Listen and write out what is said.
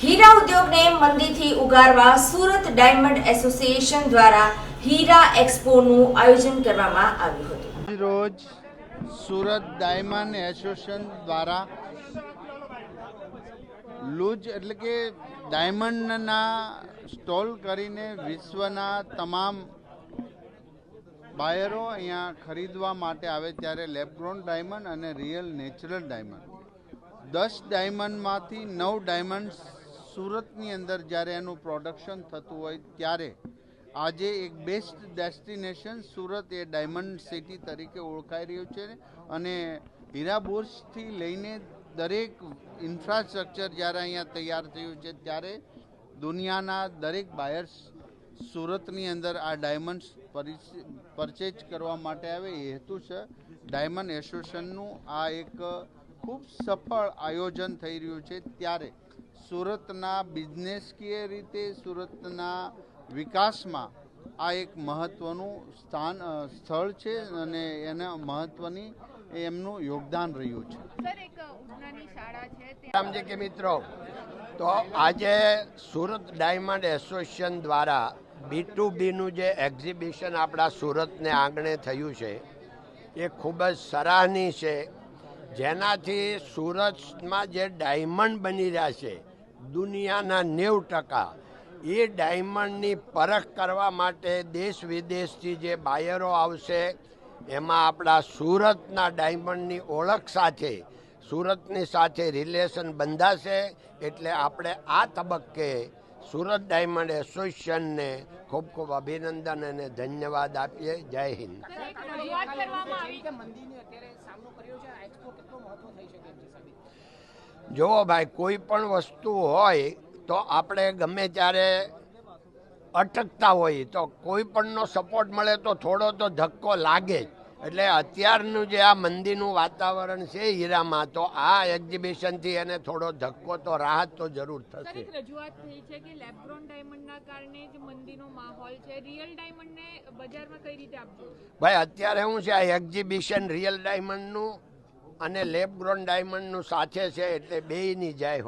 હીરા ઉદ્યોગને મંદીથી ઉગારવા Surat diamond association દ્વારા હીરા એક્સપોનું આયોજન કરવામાં આવ્યું હતું। રોજ સુરત ડાયમંડ એસોસિએશન દ્વારા લૂજ એટલે કે ડાયમંડના સ્ટોલ કરીને વિશ્વના તમામ બાયરો અહીંયા ખરીદવા માટે આવે ત્યારે લેબગ્રોન ડાયમંડ અને રિયલ નેચરલ ડાયમંડ 10 ડાયમંડમાંથી 9 ડાયમંડ સુરતની અંદર જ્યારે એનું પ્રોડક્શન થતું હોય ત્યારે આજે એક બેસ્ટ ડેસ્ટિનેશન સુરત એ ડાયમંડ સિટી તરીકે ઓળખાઈ રહ્યું છે અને હીરા બુર્જથી લઈને દરેક ઇન્ફ્રાસ્ટ્રક્ચર જ્યારે અહીંયા તૈયાર થયું છે ત્યારે દુનિયાના દરેક બાયર્સ સુરતની અંદર આ ડાયમંડ્સ પરચેજ કરવા માટે આવે એ હેતુ છે ડાયમંડ એસોસિએશનનું આ એક ખૂબ સફળ આયોજન થઈ રહ્યું છે ત્યારે સુરતના બિઝનેસકીય રીતે સુરતના વિકાસમાં આ એક મહત્ત્વનું સ્થળ છે અને એના મહત્ત્વની એમનું યોગદાન રહ્યું છે। રામજી કે મિત્રો, તો આજે સુરત ડાયમંડ એસોસિએશન દ્વારા B2Bનું જે એક્ઝિબિશન આપણા સુરતને આંગણે થયું છે એ ખૂબ જ સરાહનીય છે, જેનાથી સુરતમાં જે ડાયમંડ બની રહ્યા છે દુનિયાના 90% એ ડાયમંડની પરખ કરવા માટે દેશ વિદેશથી જે બાયરો આવશે એમાં આપણા સુરતના ડાયમંડની ઓળખ સાથે સુરતની સાથે રિલેશન બંધાશે। એટલે આપણે આ તબક્કે સુરત ડાયમંડ એસોસિએશનને ખૂબ ખૂબ અભિનંદન અને ધન્યવાદ આપીએ। જય હિન્દ। જુઓ ભાઈ, કોઈ પણ વસ્તુ હોય તો આપણે ગમે ત્યારે અટકતા હોય તો કોઈ પણનો સપોર્ટ મળે તો થોડો તો ધક્કો લાગે જ। એટલે અત્યારનું જે આ મંદીનું વાતાવરણ છે હીરામાં, તો આ એક્ઝિબિશનથી એને થોડો ધક્કો તો રાહત તો જરૂર થશે। રજૂઆત થઈ છે કે લેબગ્રોન ડાયમંડના કારણે જ મંદીનો માહોલ છે, રિયલ ડાયમંડને બજારમાં કઈ રીતે આપજો? ભાઈ અત્યારે શું છે, આ એક્ઝિબિશન રિયલ ડાયમંડનું અને લેબગ્રોન ડાયમંડનું સાથે છે એટલે બેયની જાય